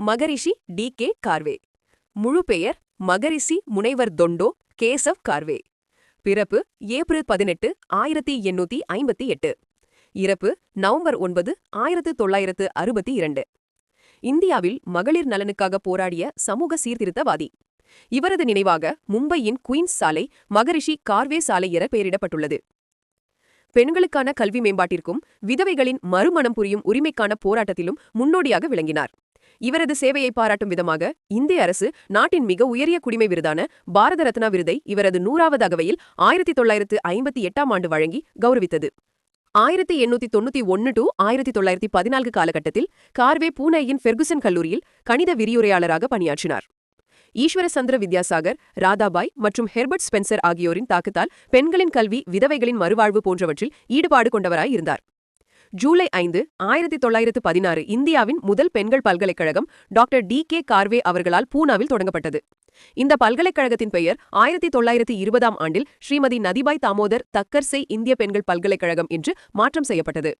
மகரிஷி DK. Karve. முழு பெயர் மகரிஷி முனைவர் தொண்டோ கேசவ் கார்வே. பிறப்பு ஏப்ரல் 18, 1858. இறப்பு நவம்பர் 9, 1962. இந்தியாவில் மகளிர் நலனுக்காக போராடிய சமூக சீர்திருத்தவாதி. இவரது நினைவாக மும்பையின் குயின்ஸ் சாலை மகரிஷி கார்வே சாலை என பெயரிடப்பட்டுள்ளது. பெண்களுக்கான கல்வி மேம்பாட்டிற்கும் விதவைகளின் மறுமணம் புரியும் உரிமைக்கான போராட்டத்திலும் முன்னோடியாக விளங்கினார். இவரது சேவையை பாராட்டும் விதமாக இந்திய அரசு நாட்டின் மிக உயரிய குடிமை விருதான பாரத ரத்னா விருதை இவரது 100வது அகவையில் 1958ஆம் ஆண்டு வழங்கி கௌரவித்தது. 1891 to 1914 காலகட்டத்தில் கார்வே பூனேயின் ஃபெர்குசன் கல்லூரியில் கணித விரிவுரையாளராக பணியாற்றினார். ஈஸ்வர சந்திர வித்யாசாகர், ராதாபாய் மற்றும் ஹெர்பர்ட் ஸ்பென்சர் ஆகியோரின் தாக்கத்தால் பெண்களின் கல்வி, விதவைகளின் மறுவாழ்வு போன்றவற்றில் ஈடுபாடு கொண்டவராய் இருந்தார். ஜூலை 5, 1916 இந்தியாவின் முதல் பெண்கள் பல்கலைக்கழகம் டாக்டர் டி.கே. கார்வே அவர்களால் பூனாவில் தொடங்கப்பட்டது. இந்த பல்கலைக்கழகத்தின் பெயர் 1920ஆம் ஆண்டில் ஸ்ரீமதி நதிபாய் தாமோதர் தக்கர் செய் இந்திய பெண்கள் பல்கலைக்கழகம் என்று மாற்றம் செய்யப்பட்டது.